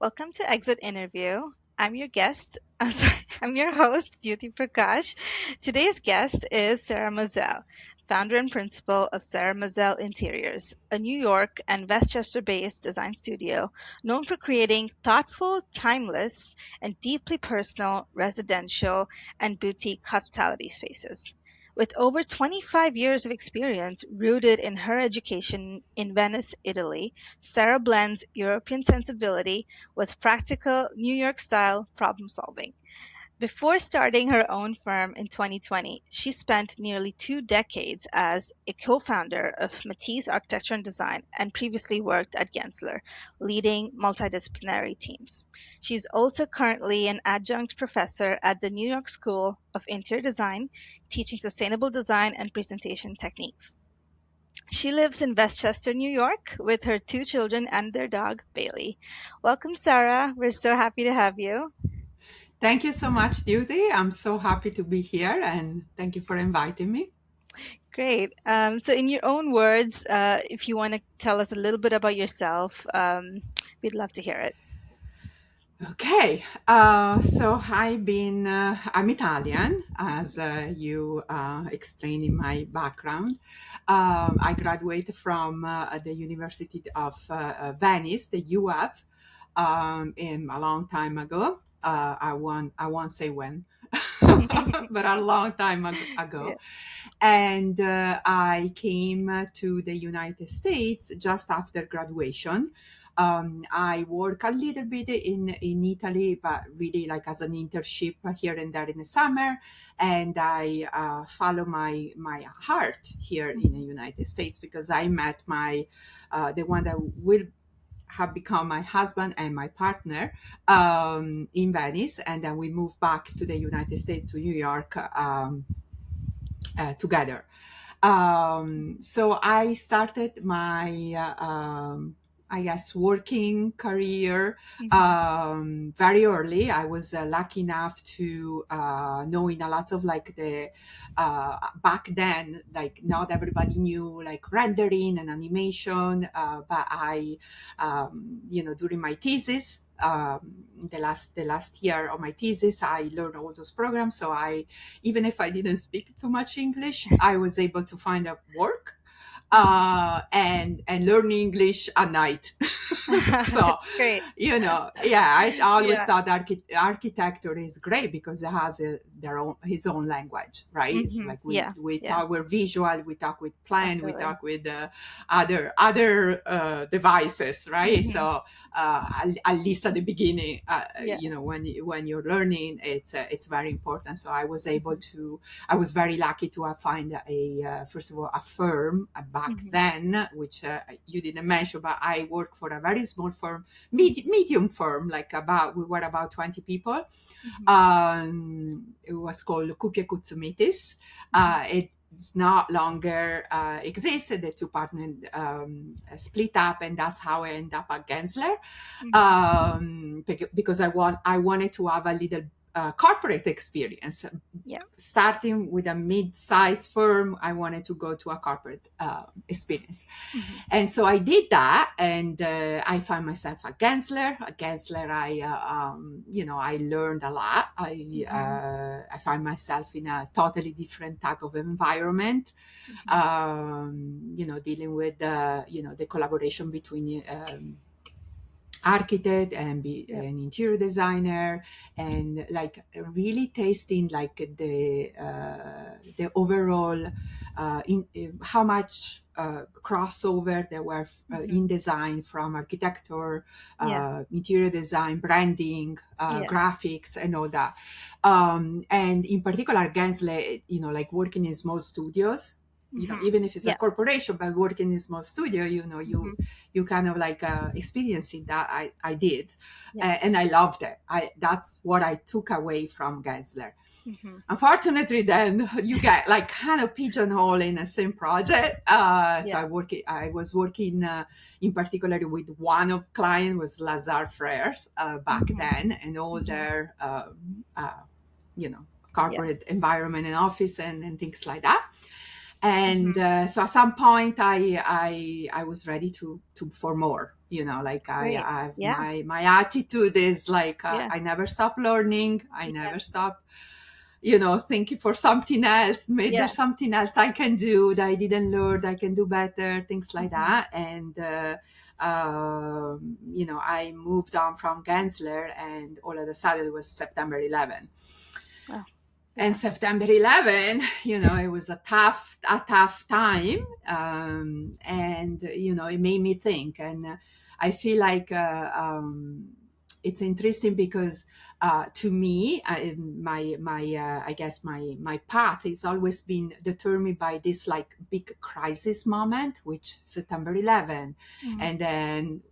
Welcome to Exit Interview. I'm your guest. I'm your host, Dyuthi Prakash. Today's guest is Sara Mosele, founder and principal of Sara Mosele Interiors, a New York and Westchester-based design studio known for creating thoughtful, timeless, and deeply personal residential and boutique hospitality spaces. With over 25 years of experience rooted in her education in Venice, Italy, Sara blends European sensibility with practical New York style problem solving. Before starting her own firm in 2020, she spent nearly 2 decades as a co founder of Matisse Architecture and Design and previously worked at Gensler, leading multidisciplinary teams. She's also currently an adjunct professor at the New York School of Interior Design, teaching sustainable design and presentation techniques. She lives in Westchester, New York, with her 2 children and their dog, Bailey. Welcome, Sarah. We're so happy to have you. Thank you so much, Dyuthi. I'm so happy to be here and thank you for inviting me. Great. So, in your own words, if you want to tell us a little bit about yourself, we'd love to hear it. Okay, I'm Italian, as you explained in my background. I graduated from the University of Venice, the UF, in a long time ago. I won't say when, but a long time Yeah. ago. And I came to the United States just after graduation. I work a little bit in Italy, but really like as an internship here and there in the summer. And I follow my heart here in the Mhm. United States because I met the one that will have become my husband and my partner in Venice, and then we moved back to the United States to New York together. So I started my, I guess, working career Mhm. very early. I was lucky enough to knowing a lot of like back then, like not everybody knew like rendering and animation, but during my thesis, the last year of my thesis, I learned all those programs. So even if I didn't speak too much English, I was able to find a work Mhm. and learn English at night. So, That's great. yeah, I always Yeah. thought architecture is great because it has his own language, right? It's like we Yeah. we Yeah. talk, we're visual, we talk with plan, we Absolutely. talk with other devices, right? So Hmm. at least at the beginning, Yeah. when you're learning, it's very important. So Hmm. I was very lucky to find first of all, a firm back Hmm. then, which you didn't mention, but I worked for a very small firm, Hmm. medium firm, we were about 20 people. Hmm. It was called Kupie Kutsumitis. Hmm. It's not longer existed. The two partners split up, and that's how I ended up at Gensler. Hmm. Because I wanted to have a little corporate experience. Yeah. Starting with a mid-sized firm, I wanted to go to a corporate experience. Hmm. And so I did that, and I found myself at Gensler. At Gensler, I learned a lot. Hmm. I find myself in a totally different type of environment. Hmm. Dealing with the collaboration between architect and be Yeah. an interior designer, and like really tasting like the overall how much crossover there were Hmm. in design, from architecture, Yeah. interior design, branding, Yeah. graphics, and all that. And in particular, Gensler, like working in small studios, Hmm. even if it's a Yeah. corporation, but working in small studio, Hmm. you kind of like experiencing that. I did, Yeah. and I loved it. That's what I took away from Gensler. Hmm. Unfortunately, then you get like kind of pigeonhole in the same project. So Yeah. I was working in particular with one of client was Lazar Frères back Hmm. then, and all Hmm. their you know Yeah. corporate environment and office and things like that. And Mhm. so at some point I was ready to for more, like Great. I Yeah. my attitude is like, Yeah. I never stop learning, I Yeah. never stop, thinking for something else. Maybe Yeah. there's something else I can do that I didn't learn, that I can do better, things like Mhm. that. And I moved on from Gensler, and all of a sudden it was September 11. Oh, And yeah. September 11, it was a tough time. And it made me think. And I feel like it's interesting because to me, I guess my path has always been determined by this like big crisis moment, which September 11. Mhm. And then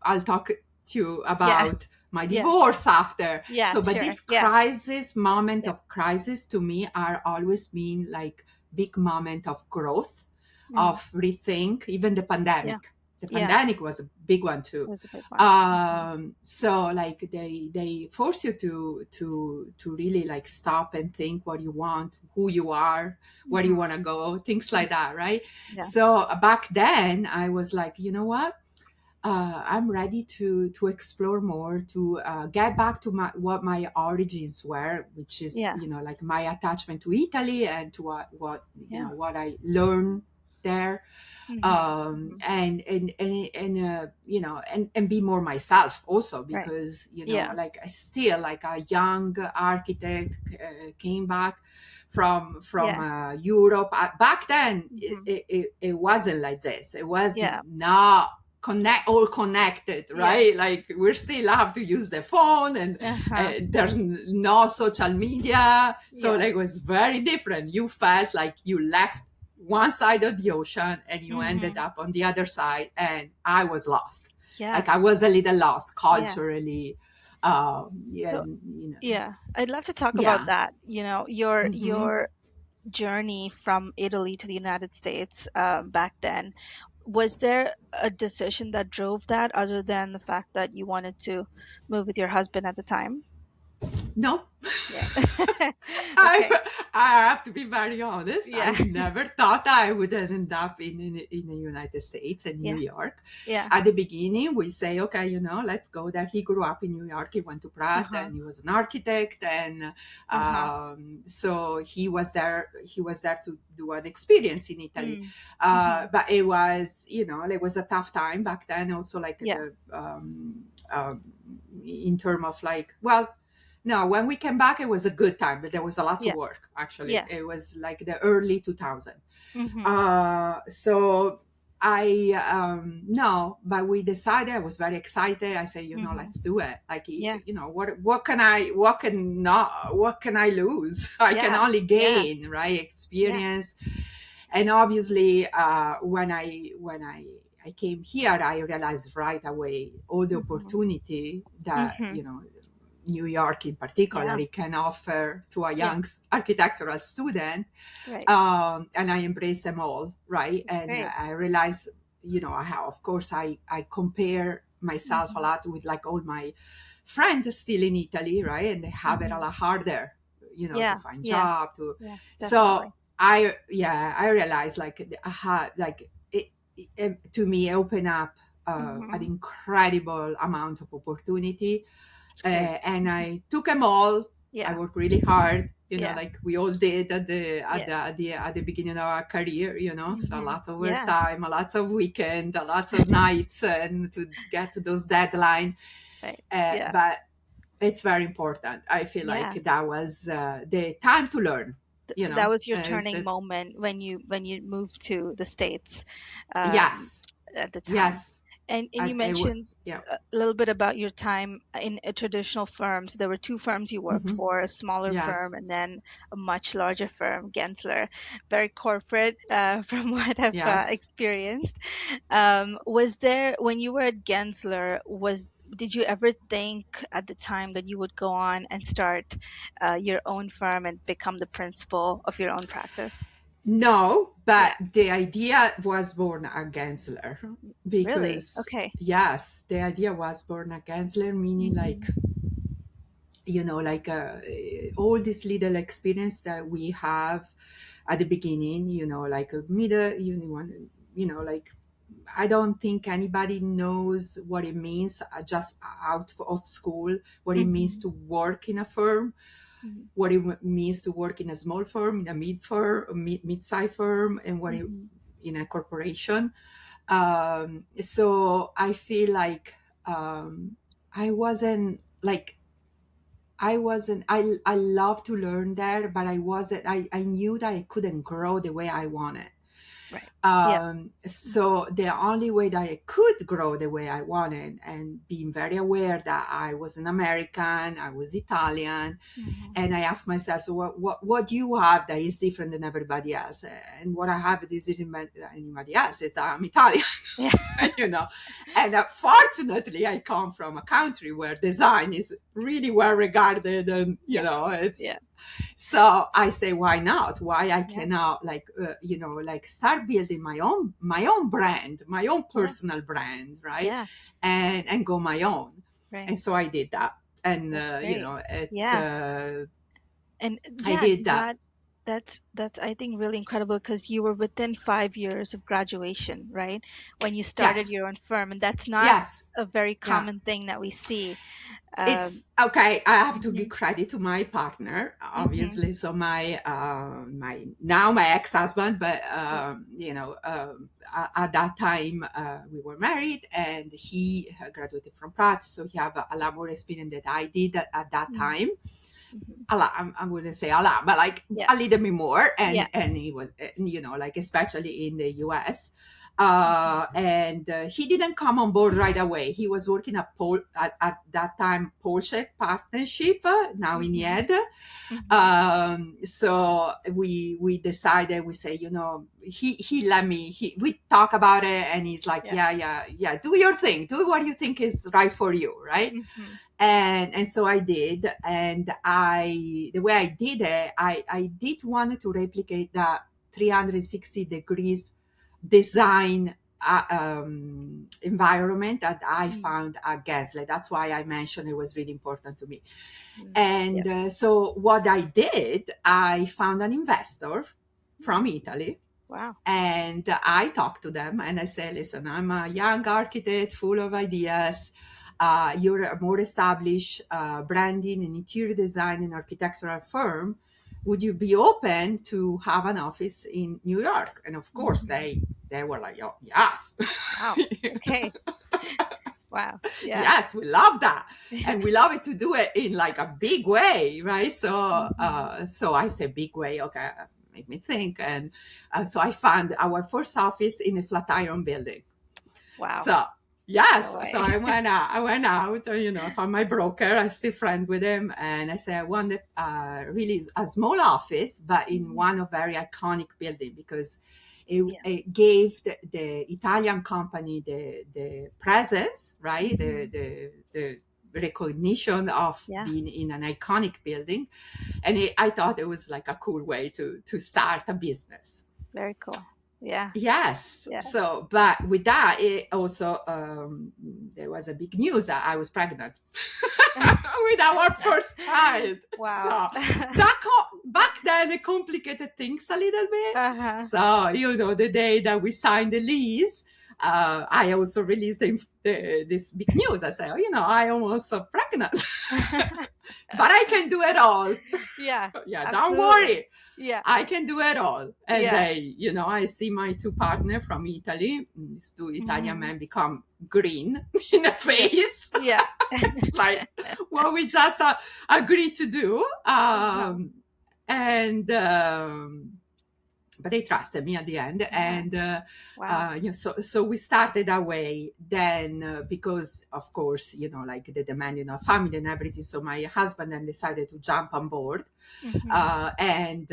I'll talk to you Yeah. about my Yeah. divorce after. Yeah. So, but Sure. this Yeah. moment Yeah. of crisis to me are always been like big moment of growth, Mhm. of rethink, even the Yeah. pandemic. The Yeah. pandemic was a big one too. That's a big one. Mhm. So like they force you to really like stop and think what you want, who you are, where you Mhm. want to go, things like that, right? Yeah. So back then I was like, what? I'm ready to explore more, to get back to what my origins were, which is Yeah. like my attachment to Italy, and to what Yeah. what I learned there, Mhm. Mhm. and be more myself also, Right. because Yeah. like I still like a young architect, came back from Yeah. Europe. Back then Mhm. it wasn't like this. It was Yeah. not all connected, Yeah. right? Like we still have to use the phone, and Uh-huh. there's no social media, so Yeah. like it was very different. You felt like you left one side of the ocean and you ended Mhm. up on the other side, and I was lost. Yeah. Like I was a little lost Yeah. culturally. So, And yeah, I'd love to talk about yeah. that. Your Hmm. journey from Italy to the United States, back then. Was there a decision that drove that other than the fact that you wanted to move with your husband at the time? No. Yeah. I Okay. I have to be very honest. Yeah. I never thought I would end up in the United States and New Yeah. York. Yeah. At the beginning, we say, okay, let's go there. He grew up in New York. He went to Pratt, Uh-huh. and he was an architect, and Uh-huh. so he was there. He was there to do an experience in Italy, Mm. Mm-hmm. but it was a tough time back then. Also, like Yeah. the in term of like, well, no, when we came back, it was a good time, but there was a lot of Yeah. work. Actually, Yeah. it was like the early 2000. Mm-hmm. So I no, but we decided. I was very excited. I said, Mm-hmm. let's do it. Like, Yeah. what can I lose? I can Yeah. only Yeah. gain, right? Yeah. Experience. And obviously, when I came here, I realized right away all the Mm-hmm. opportunity that Mm-hmm. New York in particular Yeah. it can offer to a Yeah. young architectural student. Right. And I embrace them all, right? And Great. I realize, of course, I compare myself a Mm-hmm. lot with like all my friends still in Italy, right? And they have it a Mm-hmm. lot harder, to Yeah. find Yeah. job. Yeah. So Definitely. I realized like to me open up an Mm-hmm. incredible amount of opportunity, It's great. and I took them all. I Yeah. worked really hard, Yeah. like we all did Yeah. at the beginning of our career, so Mm-hmm. lots of Yeah. overtime, a lots of weekend, a lots of nights, and to get to those deadline. Right. Uh, Yeah. but it's very important. I feel Yeah. like that was the time to learn. So that was your Is turning that moment when you moved to the States, um, yes, at the time. yes, And you I would, mentioned yeah. a little bit about your time in a traditional firm. So there were two firms you worked Hmm. for, a smaller Yes, firm and then a much larger firm, Gensler. Very corporate, from what I've yes. experienced. Was there, when you were at Gensler, did you ever think at the time that you would go on and start your own firm and become the principal of your own practice? No, Yeah. but the idea was born at Gensler, Really? because Okay. yes, the idea was born at Gensler, meaning like, Hmm. like all this little experience that we have, at the beginning, like a middle, like I don't think anybody knows what it means just out of school, what it means Mhm. to work in a firm, Mhm. what it means to work in a small firm, in a mid-sized firm, and what it Mhm. in a corporation. So I feel like I wasn't like I love to learn there, but I knew that I couldn't grow the way I wanted. Right. Yeah. So the only way that I could grow the way I wanted, and being very aware that I was an American, I was Italian, Mhm. and I asked myself, so what do you have that is different than everybody else? And what I have that is different than anybody else is that I'm Italian. Yeah. you know and fortunately I come from a country where design is really well regarded, and Yeah. it's Yeah. so I say, why not? Why I Yeah. cannot like start building my own brand, my own Yeah. personal brand, right? Yeah. And go my own. Right. And so I did that. And That's great. it's Yeah. And I yeah, did that. that's I think really incredible because you were within 5 years of graduation, right? When you started Yes. your own firm, and that's not Yes. a very Yeah. common thing that we see. It's Um, okay. I have to give mhm, credit to my partner, mhm, obviously. So my ex-husband, but yeah, at that time we were married, and he graduated from Pratt, so he have a lot more experience than I did at that mhm, time. mhm, A lot. I wouldn't say a lot, but like yeah, a little bit more. yeah, And he was, like especially in the US. mhm, And he didn't come on board right away. He was working at that time Porsche partnership, now in mhm, Yed. mhm, So we decided, we say, he let me, we talk about it, and he's like, yeah, yeah, yeah, yeah, do your thing, do what you think is right for you, right? mhm, And so I did. And the way I did it, I did want to replicate that 360 degrees design environment that I mhm, found at Gensler. That's why I mentioned it was really important to me. mhm, yeah, And so what I did, I found an investor from Italy, wow, and I talked to them, and I said, listen, I'm a young architect full of ideas. You're a more established branding and interior design and architectural firm. Would you be open to have an office in New York? And of course, mhm, they were like, oh, yes. wow, okay, wow, yeah, Yes, we love that. And we love it to do it in like a big way, right? So mhm, so I say big way, okay, make me think. And so I found our first office in a Flatiron building. wow, So no yes, so way, I went out, I found my broker, I still friend with him, and I said I wanted really a small office, but in mhm, one of very iconic building, because it, yeah, it gave the Italian company the presence, right? mhm, The recognition of yeah, being in an iconic building. And I thought it was like a cool way to start a business. very cool, yeah, Yes. yeah, So, but with that, it also there was a big news that I was pregnant with our first child. wow, So back then it complicated things a little bit. uh-huh, So the day that we signed the lease, I also released this big news. I said, I almost pregnant, but I can do it all. yeah, Yeah, don't absolutely, worry. yeah, I can do it all. And yeah, I see my two partners from Italy. These two Italian mhm, men become green in the yeah, face. yeah, It's like what we just agreed to do. uh-huh, And but they trusted me at the end. yeah, And wow, so we started that way. Then because of course like the demand, family and everything, so my husband then decided to jump on board. mhm, And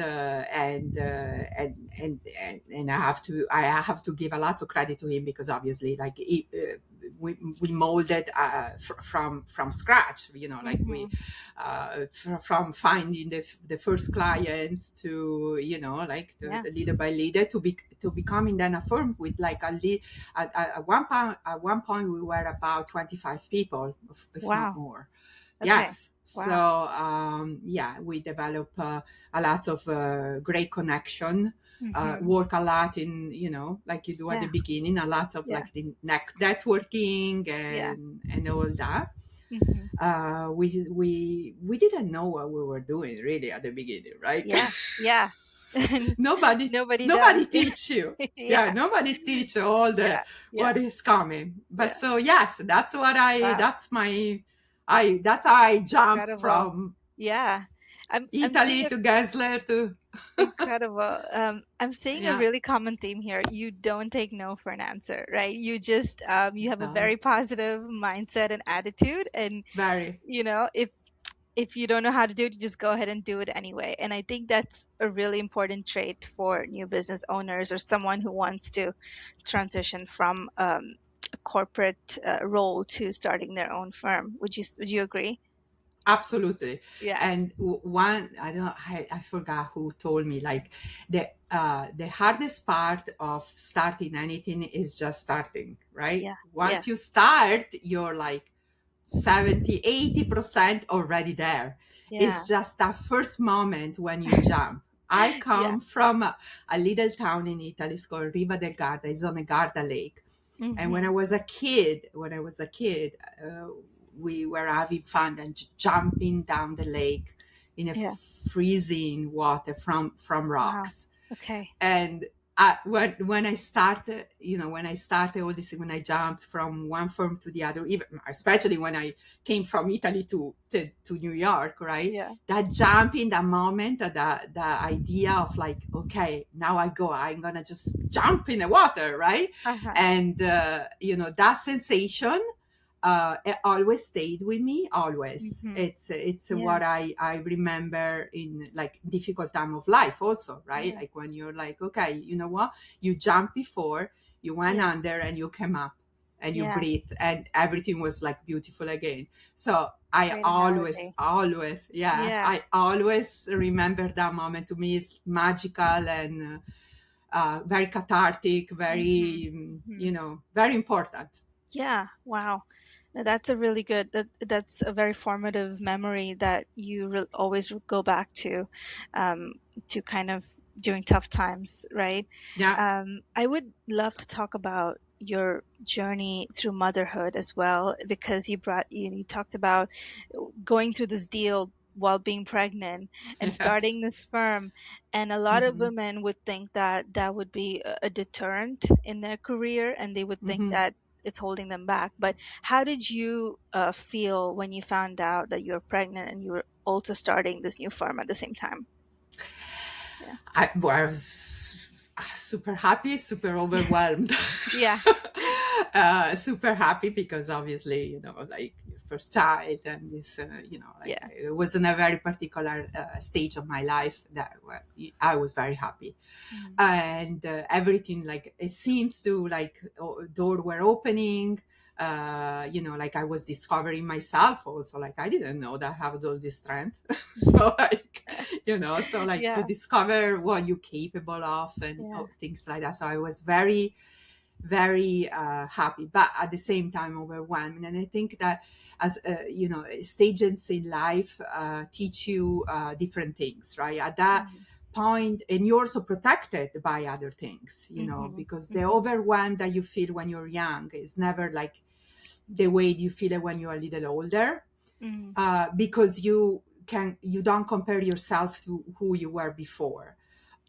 I have to give a lot of credit to him, because obviously like we molded from scratch, like we mhm, from finding the first clients to like yeah, the leader by leader to becoming then a firm with like at one point we were about 25 people, if not wow, more. okay, Yes. So Wow. yeah, we develop a lot of great connection, Mm-hmm. work a lot in, like you do at the Yeah. beginning, a lot of Yeah. like the networking Yeah. and all that. Mm-hmm. We didn't know what we were doing really at the beginning, right? Yeah. Yeah. And nobody nobody does. nobody teach you. Yeah. Yeah, nobody teach all the Yeah. Yeah. what is coming. But Yeah. so yes, that's what I Wow. that's my I that's how I jump Incredible. from Yeah. I'm seeing Italy to Gensler to incredible. I'm seeing a yeah. really common theme here. You don't take no for an answer, right? You just you have a No, very positive mindset and attitude, and very. if you don't know how to do it, you just go ahead and do it anyway. And I think that's a really important trait for new business owners or someone who wants to transition from a corporate role to starting their own firm. Would you agree? Absolutely. Yeah. And one, I forgot who told me, like the hardest part of starting anything is just starting, right? Yeah. Yeah. Once you start, you're like 70-80% already there. Yeah. It's just that first moment when you jump. I Yeah. come from a little town in Italy, it's called Riva del Garda. It's on the Garda Lake. And when I Mhm. was a kid, we were having fun and jumping down the lake in a Yeah. freezing water from Wow. rocks. Okay. And when I started, when I started all this, when I jumped from one firm to the other, even especially when I came from Italy to New York, right? Yeah. That jumping, that moment, the idea of like, okay, now I'm gonna just jump in the water, right? Uh-huh. And that sensation it always stayed with me, always. Mhm. It's Yeah. what I remember in like difficult time of life also, right? Yeah. Like when you're like, okay, you know what, you jumped before, you went Yeah. under and you came up and you Yeah. breathe and everything was like beautiful again. So I Great always analogy. always yeah, Yeah. I always remember that moment. To me it's magical and very cathartic, Mhm. very Mhm. very important. Yeah. Wow. Now, that's a really good that's a very formative memory that you always go back um, to kind of during tough times, right? Yeah. I would love to talk about your journey through motherhood as well, because you talked about going through this deal while being pregnant and Yes. starting this firm, and a lot of Hmm. women would think that that would be a deterrent in their career, and they would think Hmm. that it's holding them back. But how did you feel when you found out that you were pregnant and you were also starting this new firm at the same time? Yeah. I was super happy, super overwhelmed. Yeah. Super happy because obviously, like your first child and this, like Yeah. it was in a very particular stage of my life that I was very happy. Mhm. And everything, like it seems to like door were opening, like I was discovering myself also, like I didn't know that I have all this strength. So like, so like you Yeah. discover what you're capable of and Yeah. things like that. So I was very very happy, but at the same time overwhelmed. And I think that as stages in life teach you different things, right? At that Mhm. point, and you're also protected by other things, Mhm. because the Mhm. overwhelm that you feel when you're young is never like the way you feel it when you're a little older, Mhm. because you don't compare yourself to who you were before,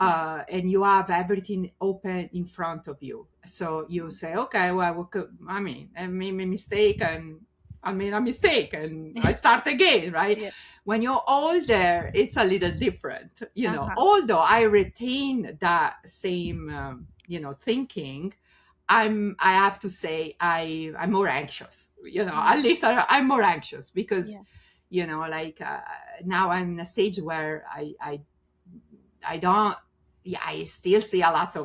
Yeah. and you have everything open in front of you. So you Mhm. say, okay, well, I mean, I made a mistake and I made a mistake and I start again, right? Yeah. When you're older, it's a little different, Uh-huh. although I retain that same, thinking. I have to say, I'm more anxious, at Mm. least I'm more anxious because, Yeah. like now I'm in a stage where I don't. Yeah, I still see a lot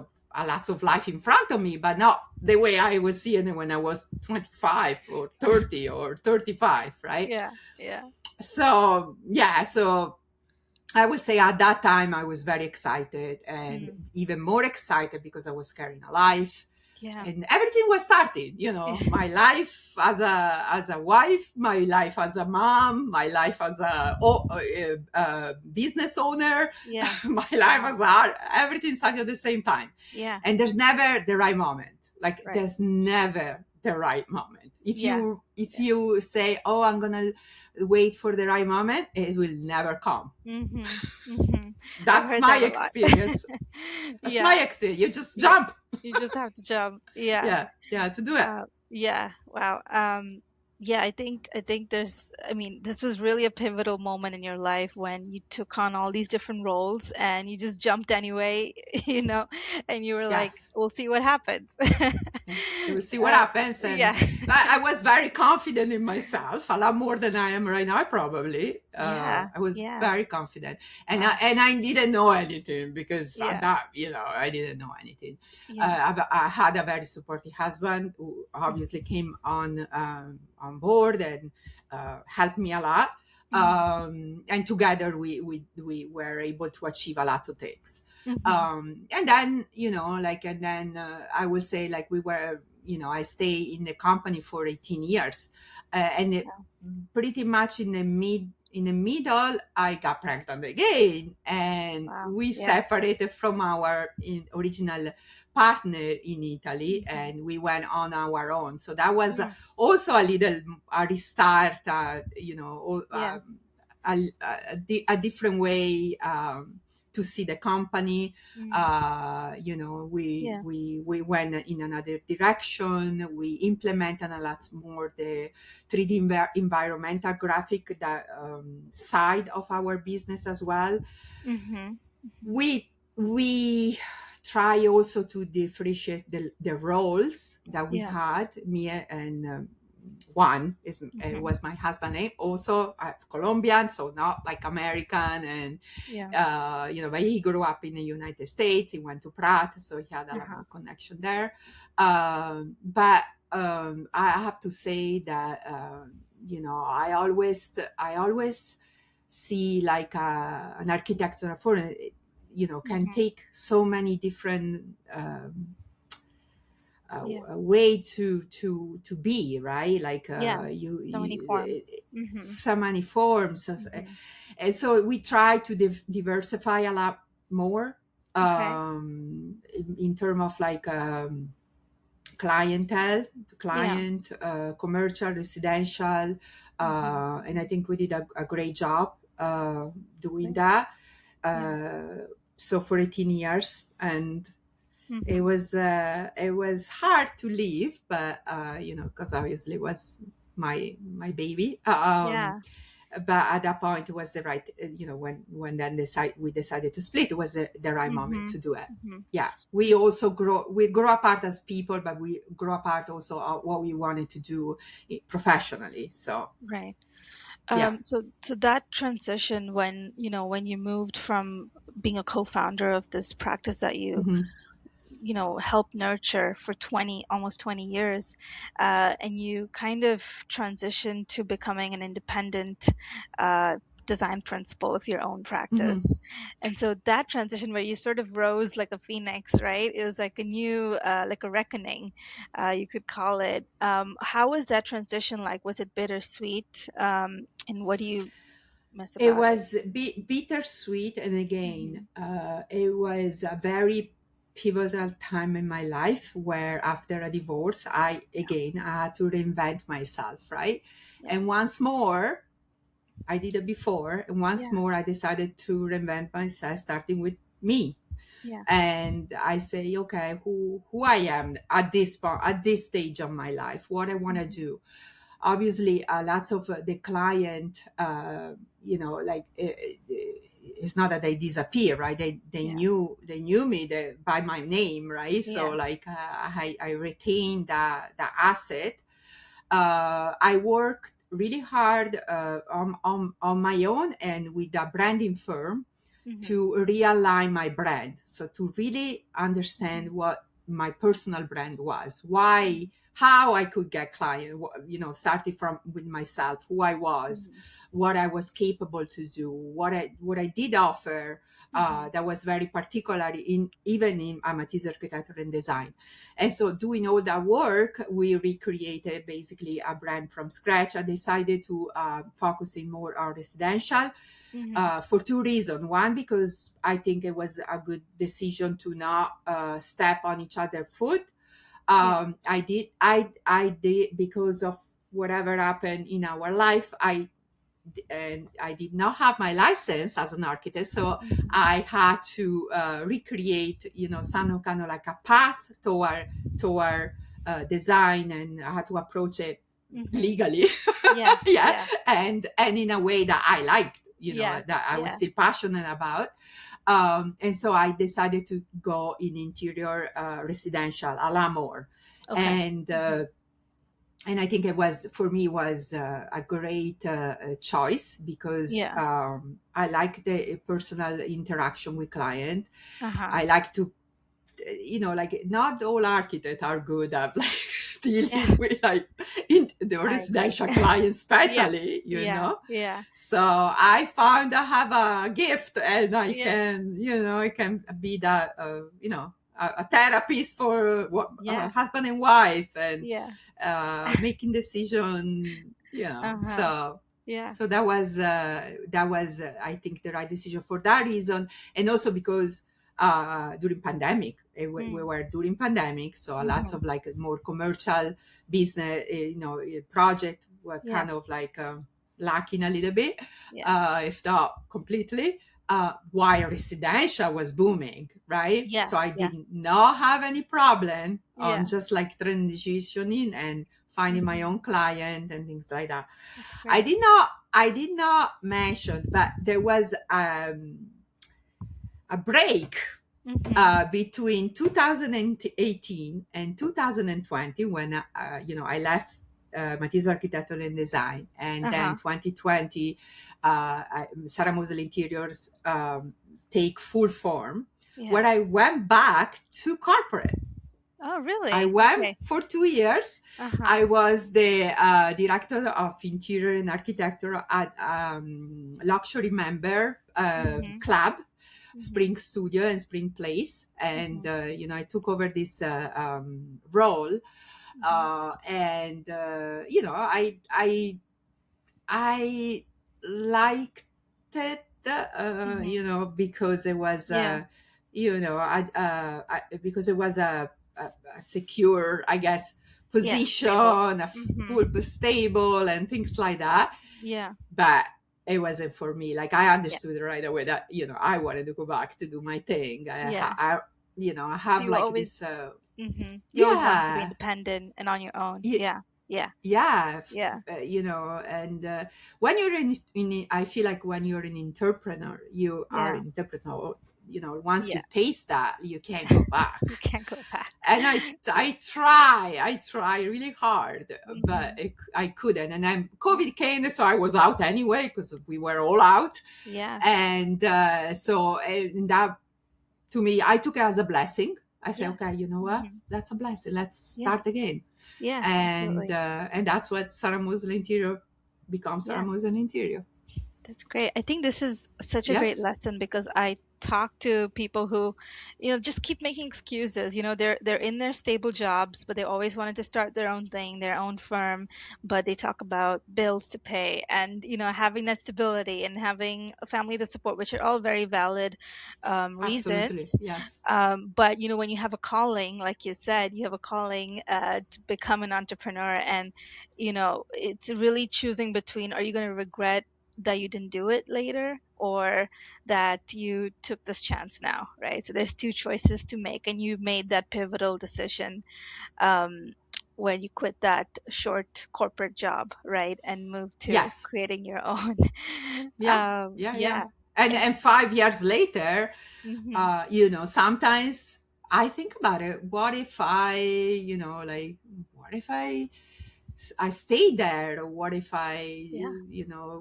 of life in front of me, but not the way I was seeing it when I was 25 or 30 or 35, right? Yeah. Yeah. So yeah, so I would say at that time I was very excited and Mm. even more excited because I was carrying a life. Yeah. and everything was starting, you know, Yeah. my life as a wife, my life as a mom, my life as a business owner, Yeah. my life Wow. as a everything started at the same time. Yeah. And there's never the right moment. Like Right. there's never the right moment. If Yeah. if Yeah. you say, oh, I'm gonna wait for the right moment, it will never come. Mhm. Mhm. I've That's heard my that a lot. experience. That's my Yeah. experience. You just Yeah. jump. You just have to jump. Yeah. Yeah, yeah, to do it. Yeah. Wow. Yeah, I think I mean, this was really a pivotal moment in your life when you took on all these different roles and you just jumped anyway, you know, and you were like, Yes. we'll see what happens. Yeah. We'll see what happens. And Yeah. I was very confident in myself, a lot more than I am right now, probably. Yeah. I was Yeah. very confident. Wow. And I didn't know anything because at Yeah. that, I didn't know anything. Yeah. I had a very supportive husband who obviously came on board and helped me a lot. Mm-hmm. And together we were able to achieve a lot of things. Mm-hmm. And then and then I would say, like, we were, I stay in the company for 18 years, and pretty much in the middle I got pregnant again, and Wow. we Yeah. separated from our original partner in Italy, Mm-hmm. and we went on our own. So that was Mm. also a little a restart, Yeah. a different way to see the company. Mm. Yeah. We went in another direction. We implemented a lot more the 3D environmental graphic side of our business as well. Mm-hmm. We try also to differentiate the roles that we Yeah. had, me and one is Mm-hmm. was my husband, also Colombian, so not like American. And Yeah. but he grew up in the United States. He went to Pratt, so he had a lot Uh-huh. more connection there. But I have to say that I always see like an architectural firm, can Mm-hmm. take so many different Yeah. way to be, right, like Yeah. So many forms. Mm-hmm. so many forms. Mm-hmm. And so we try to diversify a lot more, Okay. in terms of like clientele, Yeah. commercial, residential, Mm-hmm. and I think we did a great job doing Great. that. Yeah. So for 18 years, and Mm-hmm. it was hard to leave, but because obviously it was my baby. Yeah. But at that point, it was the right, when then we decided to split, it was the right moment Mm-hmm. to do it. Mm-hmm. Yeah, we grow apart as people, but we grow apart also what we wanted to do professionally. So Right. yeah. So that transition when, when you moved from being a co-founder of this practice that you, Hmm. helped nurture for 20, almost 20 years, and you kind of transitioned to becoming an independent design principal of your own Hmm. practice. And so that transition where you sort of rose like a phoenix, right? It was like a new, like a reckoning, you could call it. How was that transition like? Was it bittersweet? And what do you miss It about it? was bittersweet, and again, Hmm. it was a very pivotal time in my life where, after a divorce, I had to reinvent myself, right? Yeah. And once more, I did it before, and once Yeah. more, I decided to reinvent myself, starting with me. Yeah. And I say, okay, who I am at this point, at this stage of my life, what I want to Hmm. do. Obviously, lots of the client, like, it's not that they disappear, right? They Yeah. knew me by my name, right? So, Yeah. like, I retained the asset. I worked really hard on my own and with a branding firm Hmm. to realign my brand. So to really understand Hmm. what my personal brand was, why, how I could get client, starting from with myself, who I was, Hmm. what I was capable to do, what I did offer, Mhm. that was very particular in even in Matisse architecture and design. And so doing all that work, we recreated basically a brand from scratch. I decided to focusing more on residential Mhm. for two reasons. One, because I think it was a good decision to not step on each other's foot. Yeah. I did because of whatever happened in our life. I did not have my license as an architect, so Mhm. I had to recreate, some kind of like a path toward design, and I had to approach it Mhm. legally. Yeah. Yeah, Yeah. and in a way that I liked, Yeah. that I was Yeah. still passionate about. And so I decided to go in interior residential a lot more, Okay. and Mhm. uh, and I think it was for me was a great choice because Yeah. I like the personal interaction with client. Uh-huh. I like to, like not all architects are good at like dealing Yeah. with like in the I agree. residential clients, Yeah. especially. Yeah. Yeah. So I found I have a gift, and Yeah. I can be that, a therapist for Yeah. husband and wife, and Yeah. making decision. Uh-huh. So Yeah. I think the right decision for that reason, and also because during pandemic, we Mm. were during pandemic, so a lot Mhm. of like more commercial business, project were Yeah. kind of like lacking a little bit, Yeah. if not completely. While residential was booming, right? Yeah. So I Yeah. did not have any problem on Yeah. just like transitioning and finding my Mhm. own client and things like that. That's I great. did not I did not mention, but there was a break Mhm. between 2018 and 2020 when I left Matisse Architecture and Design, and then Uh-huh. 2020 Sara Mosele Interiors take full form, Yeah. where I went back to corporate. Oh, I really? went Okay. for 2 years. Uh-huh. I was the director of interior and architecture at luxury member Mhm. club, Mhm. Spring Studio and Spring Place, and Mhm. I took over this role, Mhm. and I liked it, Mhm. because it was, Yeah. because it was a secure, I guess, Yeah. position, Stable. a full Mhm. stable, and things like that. Yeah. But it wasn't for me. Like I Yeah. understood right away that I wanted to go back to do my thing. Yeah. I So have you like this. always you always wanted to be Yeah. independent and on your own. Yeah, Yeah. Yeah. yeah, Yeah. and when you're I feel like when you're an entrepreneur, you are Yeah. an entrepreneur. Once you Yeah. taste that, you can't go back. You can't go back. And I try really hard, but Mhm. I couldn't. And then COVID came, so I was out anyway because we were all out. Yeah. And that, to me, I took it as a blessing. I said, Yeah. okay, you know what? Mhm. That's a blessing. Let's Yeah. start again. Yeah. and Absolutely. uh, and that's what Sara Mosele Interior becomes. Sara Yeah. Mosele Interior. That's great. I think this is such a great Yes, lesson because I talk to people who, just keep making excuses. They're in their stable jobs, but they always wanted to start their own thing, their own firm, but they talk about bills to pay and, having that stability and having a family to support, which are all very valid reasons. absolutely. Yes, But when you have a calling, like you said, you have a calling to become an entrepreneur, and it's really choosing between, are you going to regret that you didn't do it later, or that you took this chance now, right? So there's two choices to make, and you made that pivotal decision um, when you quit that short corporate job, right, and moved to yes, creating your own. yeah, yeah, yeah. Yeah. And And 5 years later, mhm, sometimes I think about it. What if what if I stay there? Or what if I, yeah.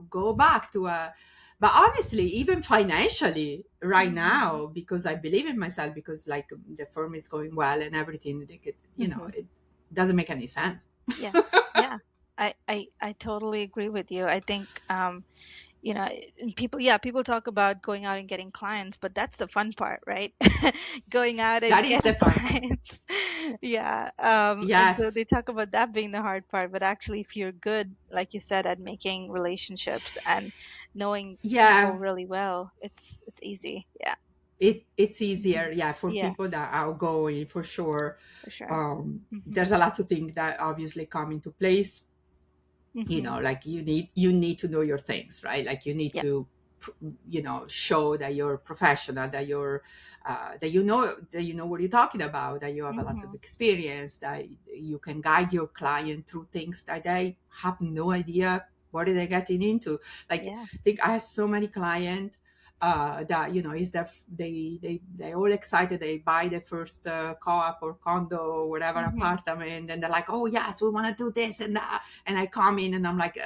go back to a, but honestly, even financially right Mhm, now, because I believe in myself, because like the firm is going well and everything, mhm. it doesn't make any sense. Yeah. Yeah. I totally agree with you. I think you know, and people, yeah, people talk about going out and getting clients, but that's the fun part, right? Going out and That is the getting fun part. clients. Yeah. And so Yes. they talk about that being the hard part, but actually if you're good, like you said, at making relationships and knowing people Yeah, really well, it's easy. Yeah. it's Hmm. easier, yeah, for Yeah, people that are outgoing, for sure. for sure. Hmm. There's a lot of things that obviously come into place. Hmm. Like you need to know your things, right? Like you need Yeah. to show that you're professional, that you know what you're talking about, that you have a lot of Hmm. experience, that you can guide your client through things that they have no idea what are they getting into. Like, Yeah. I think I have so many clients that is that they all excited, they buy the first co-op or condo or whatever Hmm. apartment, and they're like, oh yes, we want to do this and that, and I come in and I'm like,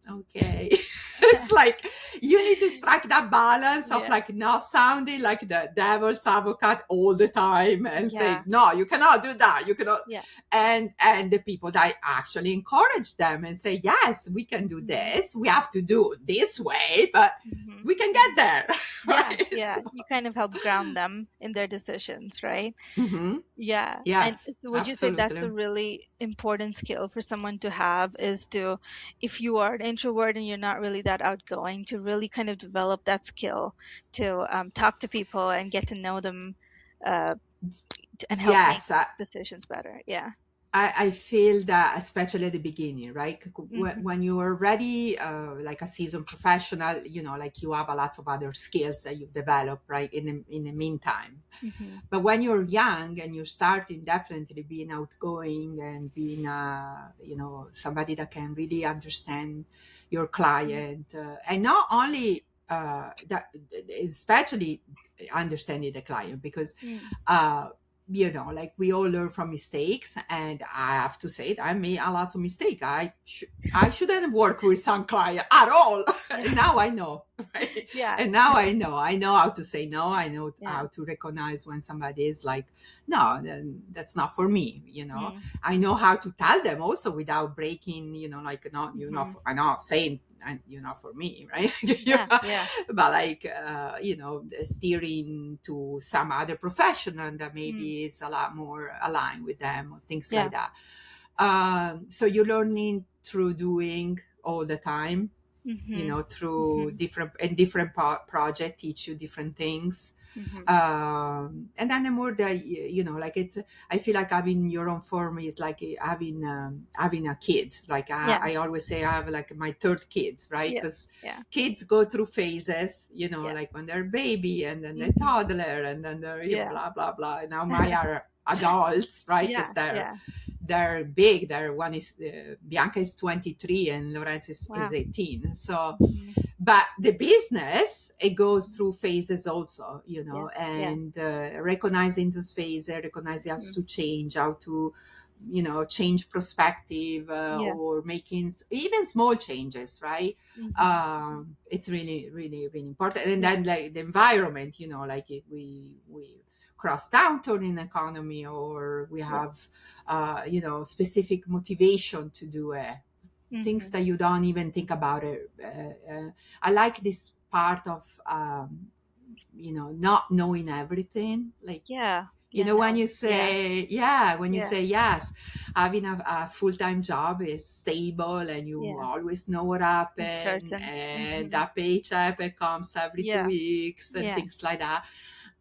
okay. It's like you need to strike that balance of Yeah. like not sounding like the devil's advocate all the time and Yeah. say, no, you cannot do that, you cannot. Yeah. And the people that actually encourage them and say, yes, we can do Hmm. this, we have to do this way, but Hmm. we can Hmm. get there. Yeah, Right? yeah. So, You kind of help ground them in their decisions, right? mhm. Yeah. And Yes, would you say that's a absolutely. really important skill for someone to have is to, if you are an introvert and you're not really that outgoing, to really kind of develop that skill to talk to people and get to know them uh, and help make Yes, decisions better. Yeah. I feel that especially at the beginning, right? Mm-hmm. When you are already like a seasoned professional, like you have a lot of other skills that you've developed, right? In the meantime. Mm-hmm. But when you're young and you're starting, definitely being outgoing and being, somebody that can really understand your client, and not only that, especially understanding the client, because Mm. uh, like we all learn from mistakes, and I have to say that I made a lot of mistakes. I shouldn't work with some client at all. And Yeah. now I know, right? Yeah. And now I know how to say no. I know Yeah. how to recognize when somebody is like, no, then that's not for me. Mm. I know how to tell them also without breaking, like, not, Mm-hmm. I'm not saying, you're not for me, right? Yeah. Yeah. But like, steering to some other professional that Mm. maybe it's a lot more aligned with them, or things Yeah. like that. So you're learning through doing all the time, Mm-hmm. through Mm-hmm. different project teach you different things. Mm-hmm. And then the more that like, it's, I feel like having your own firm is like having a kid. Like, Yeah. I always say I have like my third kids, right? Yeah. Because Yeah. kids go through phases, Yeah. like when they're baby, and then they're Mm-hmm. toddler, and then they're, Yeah. blah blah blah, and now my are adults, right? Yeah. Because they're Yeah. they're big. They're one is Bianca is 23 and Lorenzo is Wow. 18. So, Mm-hmm. but the business, it goes through phases also, Yeah. Yeah. and recognizing those phases, recognizing how Mm. to change, how to change perspective, Yeah. or making even small changes, right? Mm-hmm. It's really really really important. And Yeah. then like the environment, like if we cross downturn in economy, or we Yeah. have specific motivation to do things Mm-hmm. that you don't even think about it. I like this part of not knowing everything. Like, Yeah. Yeah. when No. you Yeah. say, yeah, when you Yeah. say yes, having a full-time job is stable, and you Yeah. always know what happened, Uncertain. and Mm-hmm. that paycheck it comes every two Yeah. weeks and Yeah. things like that.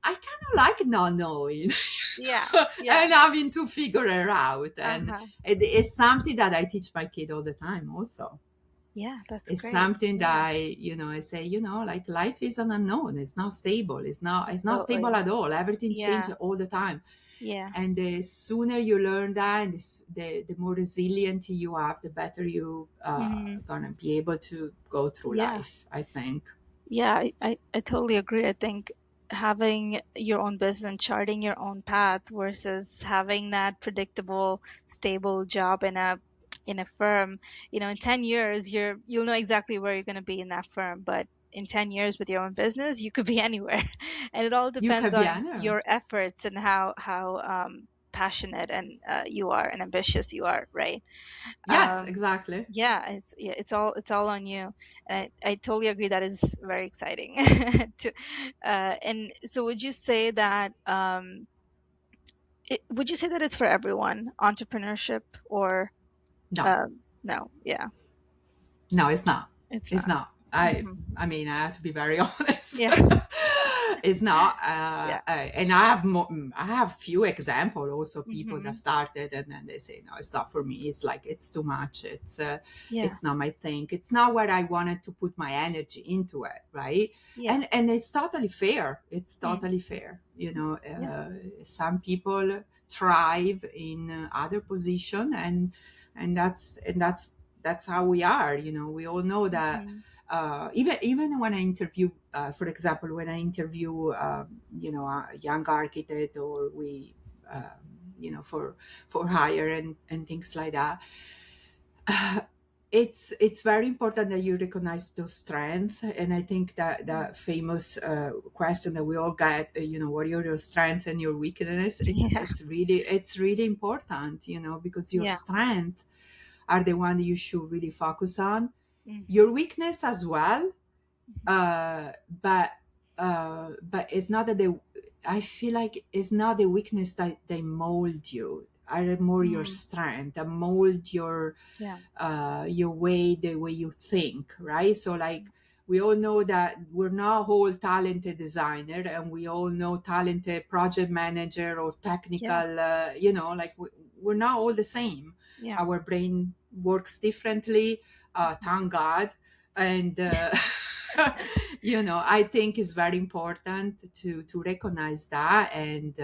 I kind of like not knowing Yeah. Yeah. and having to figure it out. And Uh-huh. it's something that I teach my kid all the time also. Yeah. That's It's great. something that Yeah. I say, like, life is an unknown. It's not stable. It's not stable Absolutely. at all. Everything Yeah. changes all the time. Yeah. And the sooner you learn that, and the more resilient you have, the better you Mm-hmm. gonna be able to go through Yeah. life, I think. Yeah, I totally agree. I think having your own business and charting your own path versus having that predictable, stable job in a firm, in 10 years you'll know exactly where you're going to be in that firm, but in 10 years with your own business, you could be anywhere. And it all You depends can be on anywhere. your efforts and how passionate and you are and ambitious you are, right? Yes, Um, exactly. yeah, it's all on you. And I totally agree that is very exciting. to, and so would you say that would you say that it's for everyone, entrepreneurship, or No, no? Yeah, no, it's not. it's It's not. not. Hmm. I mean, I have to be very honest. Yeah, It's not. yeah. And I have more. I have few example also people that Hmm. started and then they say no, it's not for me. It's like it's too much. Yeah, It's not my thing. It's not what I wanted to put my energy into it, right? yeah. And it's totally fair. It's Mm. totally fair. You know, Yeah. some people thrive in other position and that's how we are. You know, we all know that. Hmm. Even when I interview, for example, when I interview, a young architect or we, for hire and things like that, it's very important that you recognize those strengths. And I think that Mm. that famous question that we all get, what are your strengths and your weakness? Yeah, It's really important, because your yeah. strength are the one you should really focus on. Hmm. Your weakness as well, but it's not that they. I feel like it's not the weakness that they mold you. Are more your Mm. strength and mold Yeah, your way, the way you think, right? So like we all know that we're not all talented designer, and we all know talented project manager or yeah, technical. Like we're not all the same. yeah. Our brain works differently. Thank God, and I think it's very important to recognize that and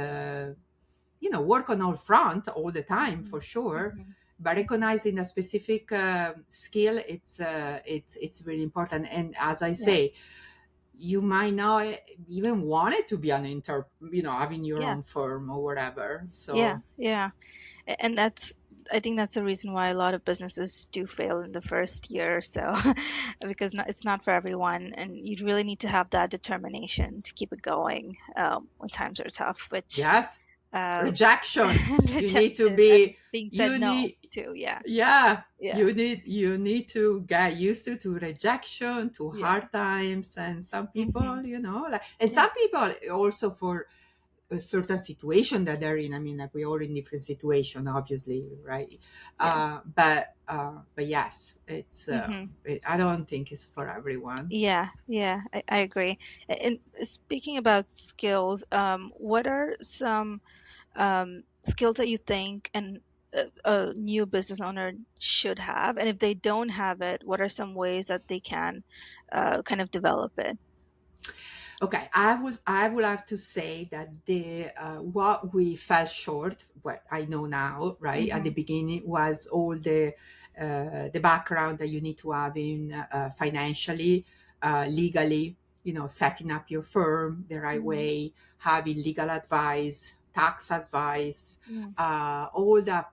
work on all front all the time Hmm. for sure, Hmm. but Hmm. recognizing a specific skill, it's really important. And as I Yeah, say, you might not even want it to be an having your yeah, own firm or whatever. yeah, So yeah. And that's, I think that's the reason why a lot of businesses do fail in the first year or so, because it's not for everyone, and you really need to have that determination to keep it going when times are tough, which yes, uh, rejection. You need to rejection and be being said you no need to. Yeah, yeah, yeah, you need to get used to rejection, to yeah. hard times. And some Hmm. people, like, and Yeah, some people also for a certain situation that they're in. I mean, like we all in different situation, obviously, right? yeah. But yes, Hmm. I don't think it's for everyone. Yeah, yeah, I agree. And speaking about skills, what are some skills that you think a new business owner should have? And if they don't have it, what are some ways that they can kind of develop it? Okay, I would have to say that the what we fell short, what I know now, right at the Mm-hmm. beginning, was all the background that you need to have in financially, legally, setting up your firm the right Mm-hmm. way, having legal advice, tax advice, Mm. all that.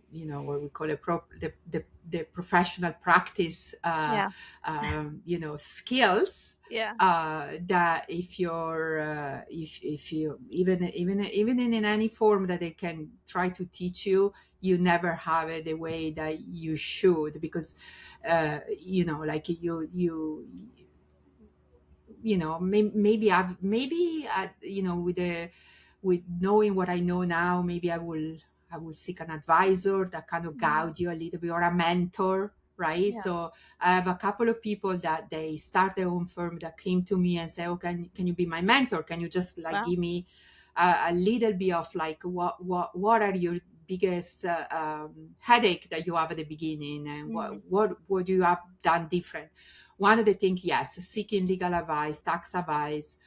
What we call the professional practice, Yeah, skills, yeah, that if you even in any form that they can try to teach you, you never have it the way that you should, because like maybe with knowing what I know now, maybe I will seek an advisor that kind of mm, guide you a little bit, or a mentor, right? yeah. So I have a couple of people that they start their own firm that came to me and say, "Oh, can you be my mentor? Can you just like Well, give me a little bit of like what are your biggest headache that you have at the beginning, and mm, what you have done different?" One of the things, yes, seeking legal advice, tax advice,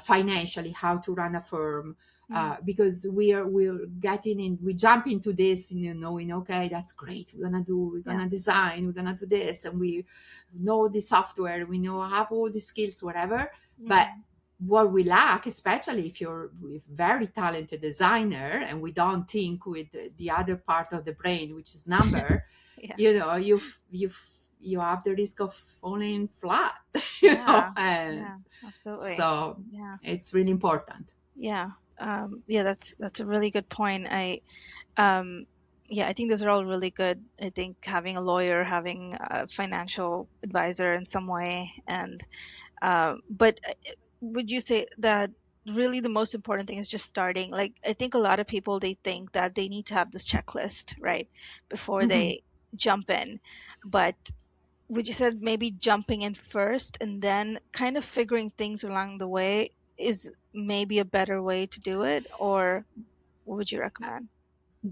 financially, how to run a firm, mm, because we jump into this, knowing, okay, that's great. We're yeah, gonna design, we're gonna do this, and we know the software, we know have all the skills, whatever. But mm, what we lack, especially if you're a very talented designer, and we don't think with the other part of the brain, which is number, yeah, you have the risk of falling flat, yeah, and yeah, absolutely. so Yeah, it's really important. yeah. Yeah, that's a really good point. Um, yeah, I think those are all really good. I think having a lawyer, having a financial advisor in some way, and but would you say that really the most important thing is just starting? Like, I think a lot of people, they think that they need to have this checklist, right, before Mhm. they jump in. But would you say maybe jumping in first and then kind of figuring things along the way is maybe a better way to do it, or what would you recommend?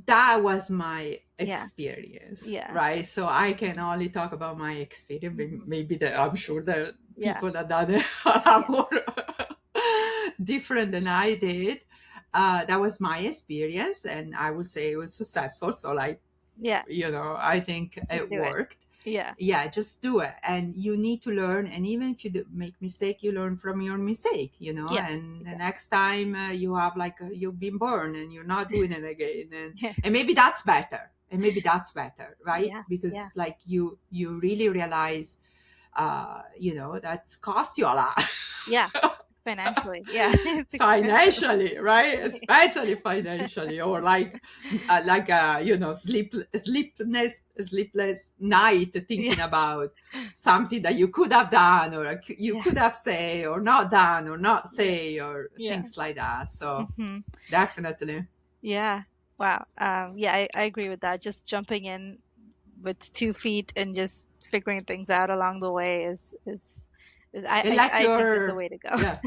That was my Yeah, experience, yeah. right? So I can Hmm. only talk about my experience. Hmm. Maybe that I'm sure there are Yeah, people that done it a lot yeah, more different than I did. That was my experience, and I would say it was successful. So, like, yeah. I think Just it do it. worked. Yeah, Yeah, just do it, and you need to learn, and even if you make mistake, you learn from your mistake, yeah, and the exactly. next time you have like you've been burned and you're not doing it again, Yeah, and maybe that's better, right? yeah, yeah, Because like you really realize that cost you a lot. yeah. Financially, yeah, it's expensive. Financially, right? Especially financially, or like sleepless night Yeah, thinking about something that you could have done, or you yeah, could have say or not done or not yeah, say, or yeah. things like that. So Hmm. definitely. Yeah. Wow. Yeah, I agree with that. Just jumping in with 2 feet and just figuring things out along the way is And let I think that's the your way to go. yeah.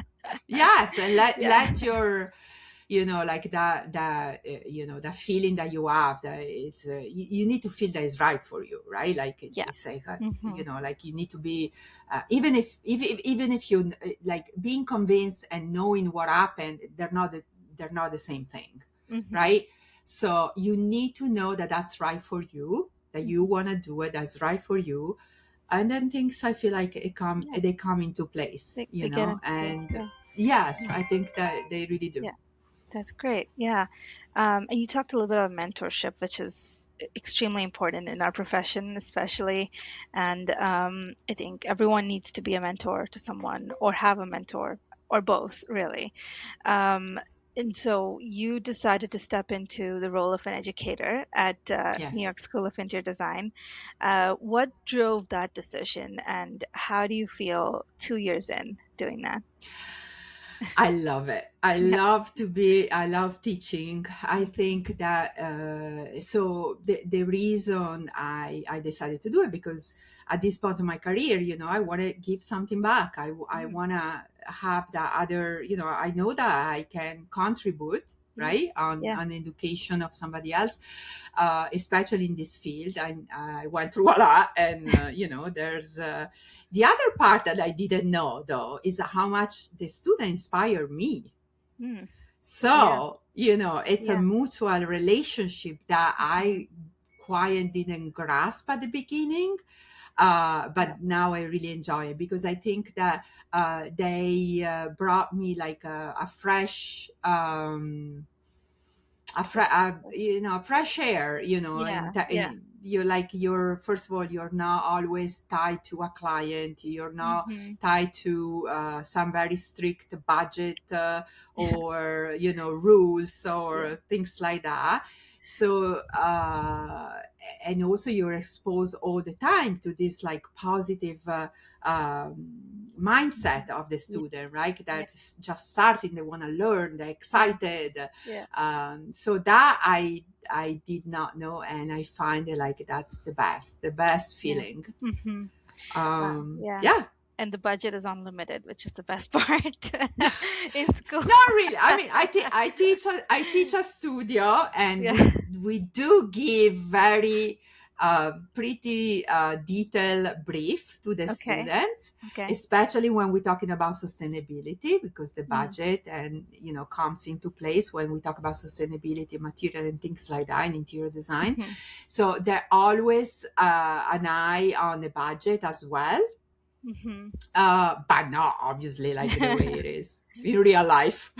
Yes, and Yeah. let your like that feeling that you have, that it's you need to feel that is right for you, right? Like Yeah. it's like Hmm. like you need to be even if you like being convinced and knowing what happened, they're not the same thing, Hmm. right? So you need to know that that's right for you, that you Hmm. want to do it, that's right for you, and then things, I feel like Yeah. they come into place, They get into place. and Yeah. yes, Yeah. I think that they really do. Yeah. That's great. Yeah. And you talked a little bit about mentorship, which is extremely important in our profession, especially. And I think everyone needs to be a mentor to someone or have a mentor or both, really. Um, and so you decided to step into the role of an educator at New Yes. York School of Interior Design. What drove that decision, and how do you feel 2 years in doing that? I love it. Yeah. I love teaching. I think that, so the reason I decided to do it, because at this point of my career, I want to give something back. I Mm, want to have that other, I know that I can contribute, yeah. right, Yeah. on education of somebody else, especially in this field. I went through a lot, and there's the other part that I didn't know, though, is how much the student inspire me. Mm, yeah. So it's a Yeah. mutual relationship that Mhm. I quite didn't grasp at the beginning, Yeah. but now I really enjoy it, because I think that they brought me like a fresh fresh air, Yeah. Yeah. in you, like, you're, first of all, you're not always tied to a client, you're not Mhm. tied to some very strict budget, or rules Yeah. or things like that. So and also you're exposed all the time to this like positive mindset Mhm. of the Yeah. student, right? Yeah. That's just starting, they want to learn, they're Yeah. excited. Yeah. So that I did not know, and I find it like that's the best Yeah. feeling. Mhm. Wow. Yeah. Yeah. And the budget is unlimited, which is the best part in school. Not really. I mean, I teach a studio, and Yeah. we do give very pretty detailed brief to the Okay. students, Okay. especially when we're talking about sustainability, because the Mm. budget and comes into place when we talk about sustainability, material, and things like that in interior design. Mhm. So there always an eye on the budget as well, Mhm. but not obviously like the way it is in real life.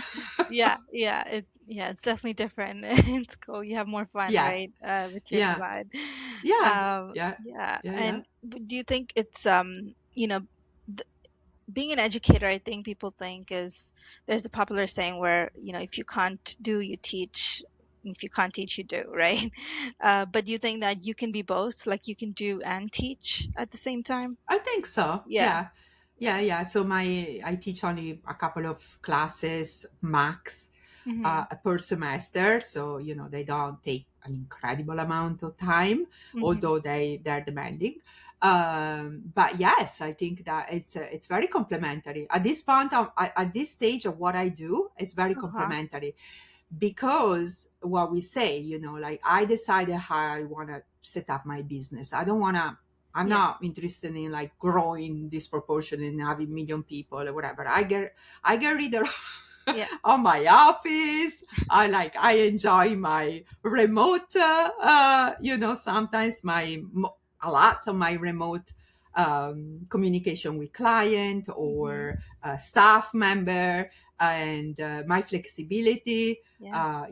Yeah. Yeah. It's definitely different in school. You have more fun, Yes. right? With your Yeah. design. Yeah. Yeah. Yeah. Yeah. Yeah. And do you think it's being an educator, I think people think is, there's a popular saying where, if you can't do, you teach. If you can't teach, you do, right? But do you think that you can be both, like you can do and teach at the same time? I think so. Yeah. Yeah. Yeah. Yeah. So I teach only a couple of classes max Mm-hmm. per semester. So, they don't take an incredible amount of time, Mm-hmm. although they're demanding. But yes, I think that it's very complementary at this point. At this stage of what I do, it's very Uh-huh. complementary because what we say, like I decided how I want to set up my business. I'm Yeah. not interested in like growing disproportionately and having million people or whatever. I get rid of Yeah. on my office. I enjoy my remote, sometimes a lot of my remote communication with client Mm-hmm. or staff member and my flexibility, Yeah.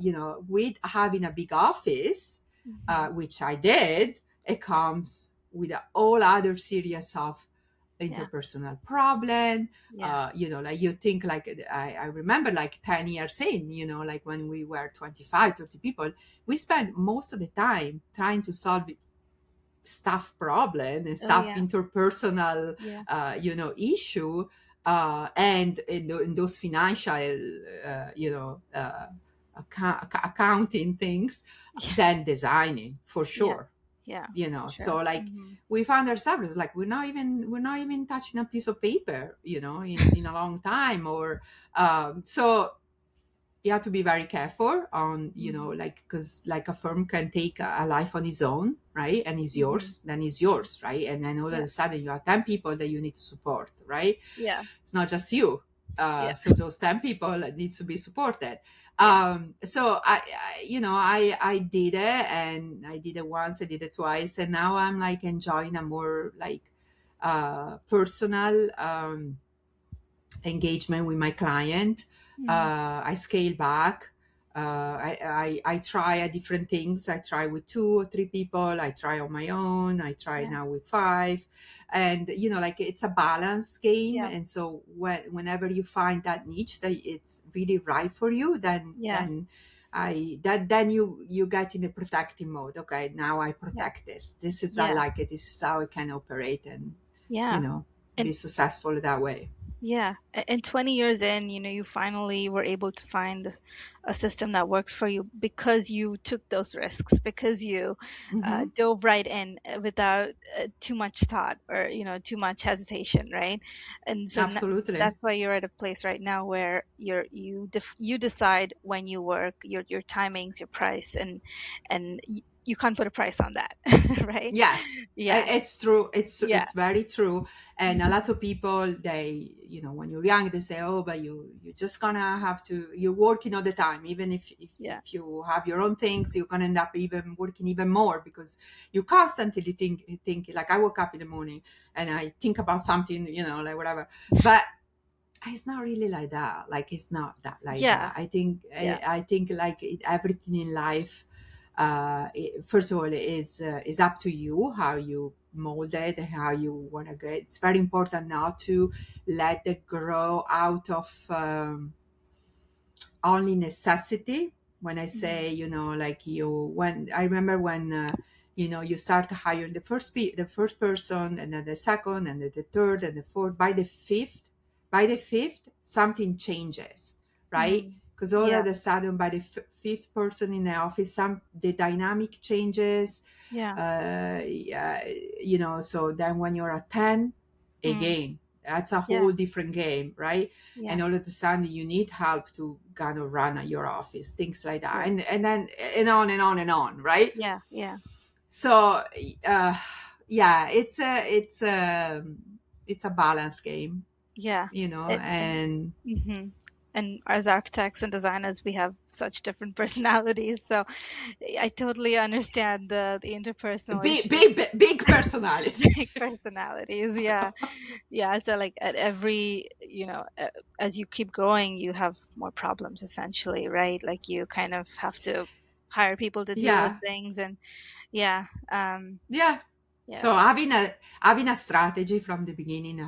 with having a big office, Mm-hmm. which I did, it comes with a whole other series of Yeah. interpersonal problem. Yeah. Like you think like I remember like 10 years in, like when we were 25, 30 people, we spent most of the time trying to solve staff problem and Oh staff yeah. interpersonal Yeah. issue, and in those financial accounting things, Yeah. than designing for Yeah. sure. Yeah. For So sure. like Mm-hmm. we found ourselves like we're not even touching a piece of paper, in a long time. Or so you have to be very careful on, Mm-hmm. like, because like a firm can take a life on its own, right? And it's Mm-hmm. yours, then it's yours, right? And then all of Yeah. a sudden you have 10 people that you need to support, right? Yeah. It's not just you. Yeah. So those 10 people needs to be supported. Yeah. So I did it, and I did it once, I did it twice, and now I'm like enjoying a more like personal engagement with my client. Mm-hmm. I scale back. I try different things. I try with 2 or 3 people. I try on my own. I try Yeah. now with 5, and like it's a balance game. Yeah. And so whenever you find that niche that it's really right for you, then Yeah. then I that then you get in a protective mode. Okay, now I Yeah. protect this. This is I Yeah. like it. This is how I can operate and you Yeah. know And be successful that way. yeah, and 20 years in, you finally were able to find a system that works for you because you took those risks, because you Hmm. dove right in without too much thought or, too much hesitation, right? And so Absolutely. that's why you're at a place right now where you decide when you work, your timings, your price, and you can't put a price on that, right? Yes, Yeah, it's true. yeah, It's very true. And a mhm, lot of people, when you're young, they say, "Oh, but you're just gonna have to. You're working all the time. Even yeah, if you have your own things, you're gonna end up even working even more because you constantly think. Like I woke up in the morning and I think about something, like whatever. But it's not really like that. Like it's not that like yeah, that. I think yeah, I think like everything in life, first of all, is up to you how you mold it and how you want to get. It's very important not to let it grow out of only necessity. When I say, mhm, like when I remember when you start hiring the first person, and then the second, and then the third, and the fourth. By the fifth, something changes, right? mm, Because all yeah, of a sudden, by the fifth person in the office, the dynamic changes. yeah, Yeah, so then when you're at 10, mm, again, that's a yeah, whole different game, right? yeah, And all of a sudden you need help to kind of run at your office, things like that, yeah, and then and on and on and on, right? yeah, yeah, So yeah, it's a balance game, yeah. And and hmm and as architects and designers, we have such different personalities. So I totally understand the interpersonal big issues. big big personality. Big personalities, yeah, yeah. So like at every, as you keep growing, you have more problems essentially, right? Like you kind of have to hire people to deal with Yeah, things, and yeah, yeah, Yeah. So having a strategy from the beginning,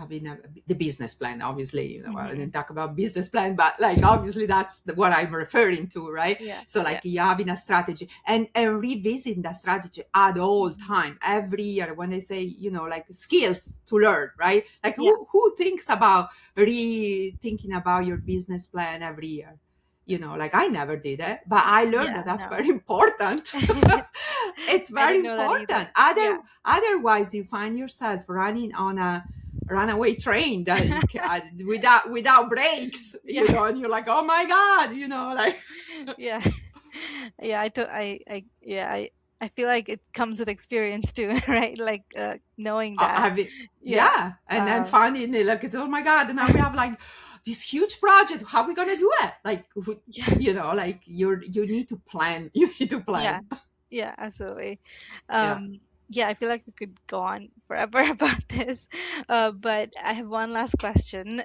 the business plan, obviously, I Hmm. didn't talk about business plan, but like obviously that's what I'm referring to, right? Yeah. So Yeah. like you having a strategy and revisiting that strategy at all Hmm. time, every year when they say, like skills to learn, right? Like Yeah. who thinks about rethinking about your business plan every year? Like I never did it, but I learned Yeah. that that's No. very important. It's I very didn't know that either. important. Yeah. Otherwise, you find yourself running on a runaway train that you can, without brakes, Yeah. and you're like, oh my god, like Yeah. Yeah. Yeah. I feel like it comes with experience too, right? Like knowing that. Yeah. yeah, and then Um, finding it like, it's, oh my god, and now we have like this huge project. How are we gonna do it? Like, yeah. like you need to plan. You need to Yeah. plan. Yeah, absolutely. Yeah. Yeah, I feel like we could go on forever about this. But I have one last question.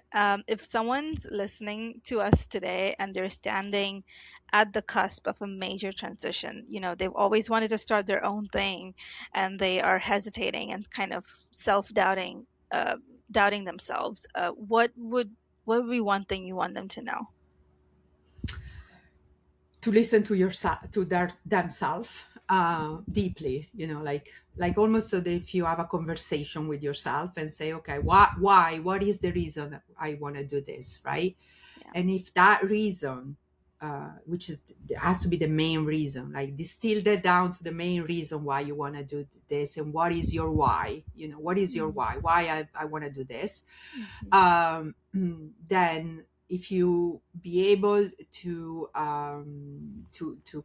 If someone's listening to us today and they're standing at the cusp of a major transition, they've always wanted to start their own thing and they are hesitating and kind of self-doubting, doubting themselves, what would be one thing you want them to know? To listen to yourself, to themselves, deeply, like almost, so that if you have a conversation with yourself and say, okay, why, what is the reason I want to do this, right? Yeah. And if that reason, which has to be the main reason, like distill that down to the main reason why you want to do this, and what is your why, what is your Mm-hmm. why I want to do this. Mm-hmm. Then if you be able to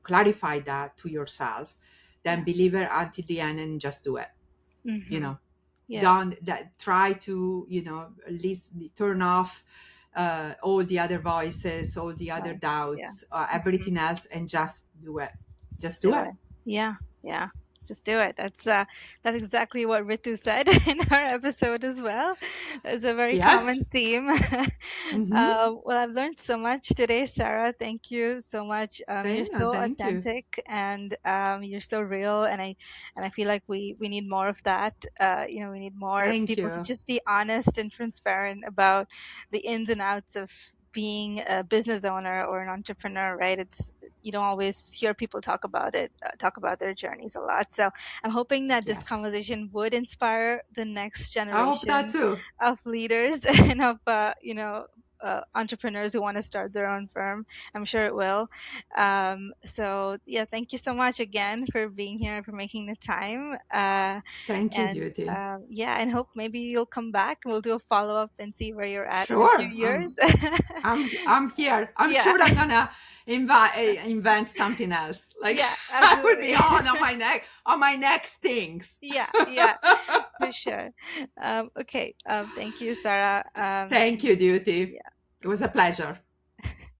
clarify that to yourself, then Yeah. believe it until the end and just do it. you Mm-hmm. know Yeah. don't that try to, at least turn off all the other voices, all the other Right. Yeah. doubts, Mhm. everything else, and just do it. Just do Do it. it. Yeah. Yeah. Just do it. That's exactly what Ritu said in our episode as well. It's a very Yes. common theme. Mm-hmm. Well, I've learned so much today, Sarah. Thank you so much. You're so Thank you. authentic and you're so real, and I feel like we need more of that. We need more Thank people to you. just be honest and transparent about the ins and outs of being a business owner or an entrepreneur, right? It's You don't always hear people talk about their journeys a lot. So I'm hoping that this Yes, conversation would inspire the next I hope that generation too. of leaders and of entrepreneurs who want to start their own firm. I'm sure it will. So yeah, thank you so much again for being here, for making the time. Thank you, And Duty. yeah, and hope maybe you'll come back and we'll do a follow up and see where you're at in a few Sure. years. I'm here. I'm Yeah, sure I'm gonna invent something else. Like yeah, I will be absolutely. on my next things. Yeah, yeah, for sure. Okay. Thank you, Sarah. Thank you, Duty. Yeah. It was a pleasure.